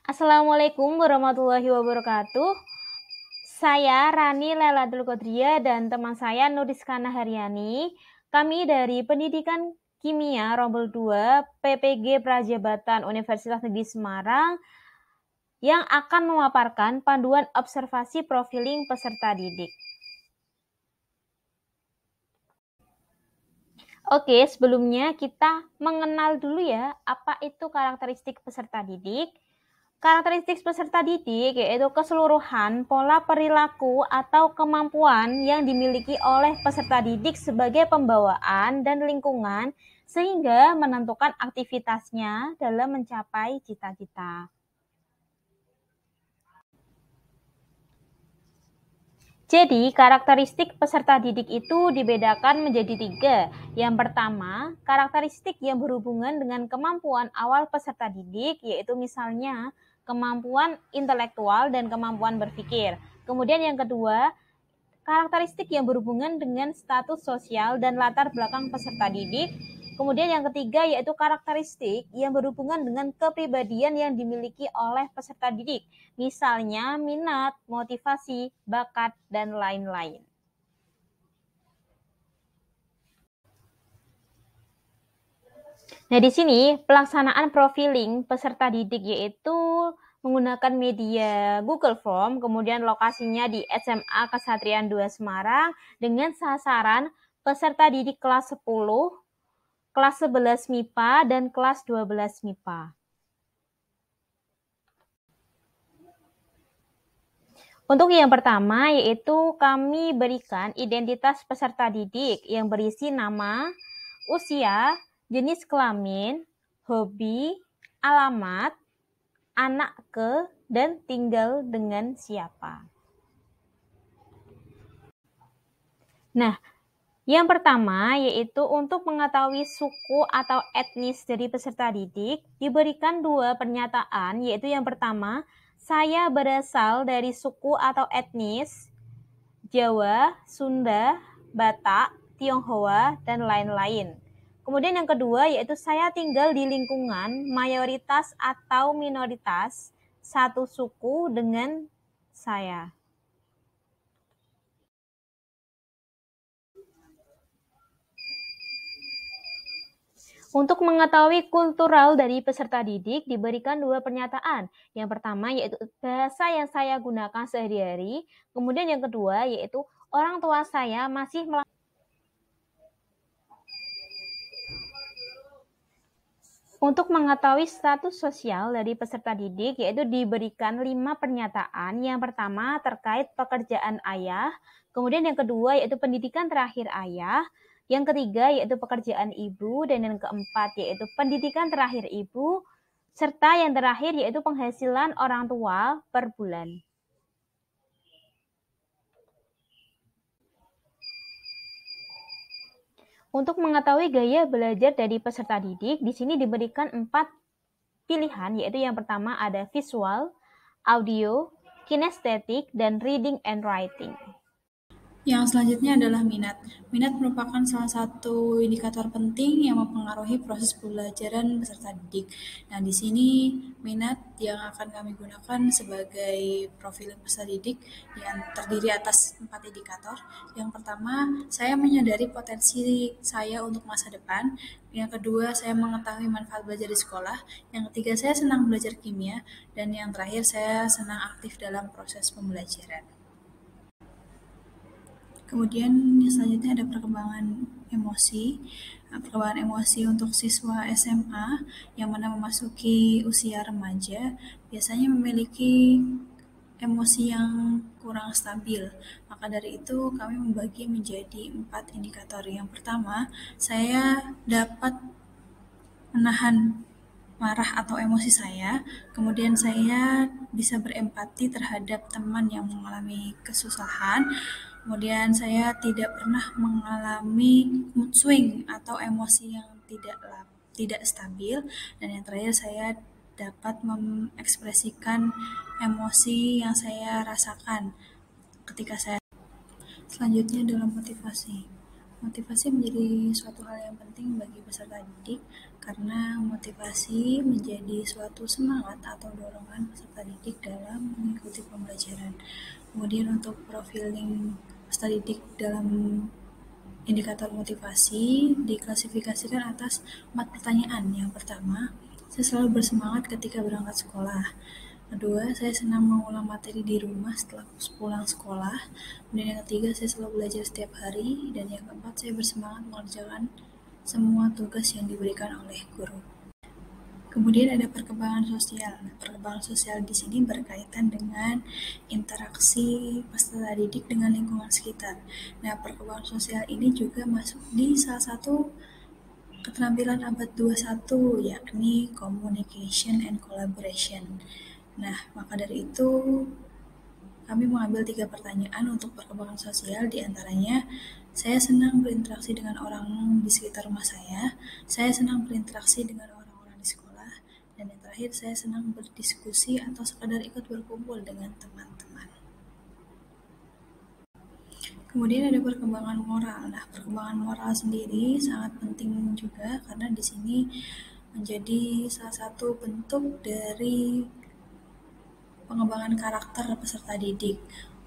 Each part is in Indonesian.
Assalamualaikum warahmatullahi wabarakatuh. Saya Rani Lailatul Qadriya dan teman saya Nuriskana Haryani. Kami dari Pendidikan Kimia Rombel 2 PPG Prajabatan Universitas Negeri Semarang yang akan memaparkan panduan observasi profiling peserta didik. Oke, sebelumnya kita mengenal dulu ya, apa itu karakteristik peserta didik. Karakteristik peserta didik yaitu keseluruhan pola perilaku atau kemampuan yang dimiliki oleh peserta didik sebagai pembawaan dan lingkungan sehingga menentukan aktivitasnya dalam mencapai cita-cita. Jadi, karakteristik peserta didik itu dibedakan menjadi 3. Yang pertama, karakteristik yang berhubungan dengan kemampuan awal peserta didik, yaitu misalnya kemampuan intelektual dan kemampuan berpikir. Kemudian yang kedua, karakteristik yang berhubungan dengan status sosial dan latar belakang peserta didik. Kemudian yang ketiga yaitu karakteristik yang berhubungan dengan kepribadian yang dimiliki oleh peserta didik. Misalnya minat, motivasi, bakat, dan lain-lain. Nah, di sini pelaksanaan profiling peserta didik yaitu menggunakan media Google Form, kemudian lokasinya di SMA Kesatrian 2 Semarang dengan sasaran peserta didik kelas 10, kelas 11 MIPA, dan kelas 12 MIPA. Untuk yang pertama, yaitu kami berikan identitas peserta didik yang berisi nama, usia, jenis kelamin, hobi, alamat, anak ke, dan tinggal dengan siapa. Nah, yang pertama yaitu untuk mengetahui suku atau etnis dari peserta didik, diberikan 2 pernyataan, yaitu yang pertama, saya berasal dari suku atau etnis Jawa, Sunda, Batak, Tionghoa, dan lain-lain. Kemudian yang kedua yaitu saya tinggal di lingkungan mayoritas atau minoritas satu suku dengan saya. Untuk mengetahui kultural dari peserta didik, diberikan 2 pernyataan. Yang pertama yaitu bahasa yang saya gunakan sehari-hari. Kemudian yang kedua yaitu orang tua saya masih melakukan. Untuk mengetahui status sosial dari peserta didik, yaitu diberikan 5 pernyataan. Yang pertama terkait pekerjaan ayah. Kemudian yang kedua yaitu pendidikan terakhir ayah. Yang ketiga yaitu pekerjaan ibu, dan yang keempat yaitu pendidikan terakhir ibu, serta yang terakhir yaitu penghasilan orang tua per bulan. Untuk mengetahui gaya belajar dari peserta didik, di sini diberikan 4 pilihan, yaitu yang pertama ada visual, audio, kinestetik, dan reading and writing. Yang selanjutnya adalah minat. Minat merupakan salah satu indikator penting yang mempengaruhi proses pembelajaran peserta didik. Nah, di sini minat yang akan kami gunakan sebagai profil peserta didik yang terdiri atas 4 indikator. Yang pertama, saya menyadari potensi saya untuk masa depan. Yang kedua, saya mengetahui manfaat belajar di sekolah. Yang ketiga, saya senang belajar kimia. Dan yang terakhir, saya senang aktif dalam proses pembelajaran. Kemudian selanjutnya ada perkembangan emosi. Perkembangan emosi untuk siswa SMA yang mana memasuki usia remaja biasanya memiliki emosi yang kurang stabil. Maka dari itu kami membagi menjadi 4 indikator. Yang pertama, saya dapat menahan marah atau emosi saya, kemudian saya bisa berempati terhadap teman yang mengalami kesusahan, kemudian saya tidak pernah mengalami mood swing atau emosi yang tidak stabil, dan yang terakhir saya dapat mengekspresikan emosi yang saya rasakan ketika saya. Selanjutnya adalah motivasi. Motivasi menjadi suatu hal yang penting bagi peserta didik karena motivasi menjadi suatu semangat atau dorongan peserta didik dalam mengikuti pembelajaran. Kemudian untuk profiling peserta didik dalam indikator motivasi diklasifikasikan atas 4 pertanyaan. Yang pertama, saya selalu bersemangat ketika berangkat sekolah. Kedua, saya senang mengulang materi di rumah setelah pulang sekolah. Kemudian yang ketiga, saya selalu belajar setiap hari. Dan yang keempat, saya bersemangat mengerjakan semua tugas yang diberikan oleh guru. Kemudian ada perkembangan sosial. Perkembangan sosial di sini berkaitan dengan interaksi peserta didik dengan lingkungan sekitar. Nah, perkembangan sosial ini juga masuk di salah satu keterampilan abad 21, yakni communication and collaboration. Nah, maka dari itu kami mengambil 3 pertanyaan untuk perkembangan sosial, di antaranya saya senang berinteraksi dengan orang di sekitar rumah saya senang berinteraksi dengan orang-orang di sekolah, dan yang terakhir saya senang berdiskusi atau sekadar ikut berkumpul dengan teman-teman. Kemudian ada perkembangan moral. Nah, perkembangan moral sendiri sangat penting juga karena di sini menjadi salah satu bentuk dari pengembangan karakter peserta didik.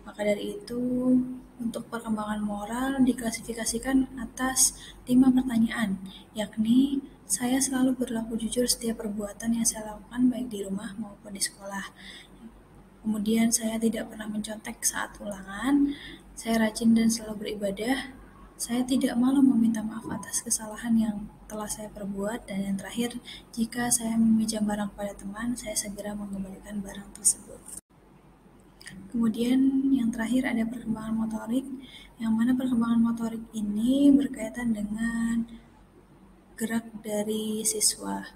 Maka dari itu, untuk perkembangan moral diklasifikasikan atas 5 pertanyaan, yakni saya selalu berlaku jujur setiap perbuatan yang saya lakukan baik di rumah maupun di sekolah. Kemudian saya tidak pernah mencontek saat ulangan, saya rajin dan selalu beribadah, saya tidak malu meminta maaf atas kesalahan yang telah saya perbuat, dan yang terakhir, jika saya meminjam barang pada teman, saya segera mengembalikan barang tersebut. Kemudian yang terakhir ada perkembangan motorik, yang mana perkembangan motorik ini berkaitan dengan gerak dari siswa.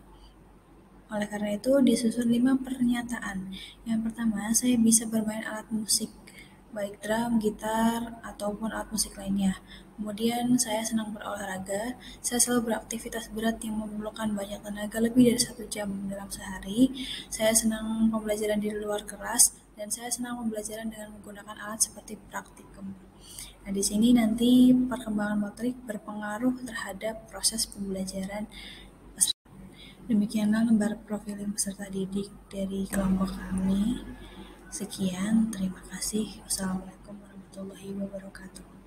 Oleh karena itu, disusun 5 pernyataan. Yang pertama, saya bisa bermain alat musik, baik drum, gitar, ataupun alat musik lainnya. Kemudian, saya senang berolahraga. Saya selalu beraktivitas berat yang memerlukan banyak tenaga lebih dari 1 jam dalam sehari. Saya senang pembelajaran di luar kelas, dan saya senang pembelajaran dengan menggunakan alat seperti praktikum. Nah, di sini nanti perkembangan motorik berpengaruh terhadap proses pembelajaran. Demikianlah lembar profiling peserta didik dari kelompok kami. Sekian, terima kasih. Wassalamualaikum warahmatullahi wabarakatuh.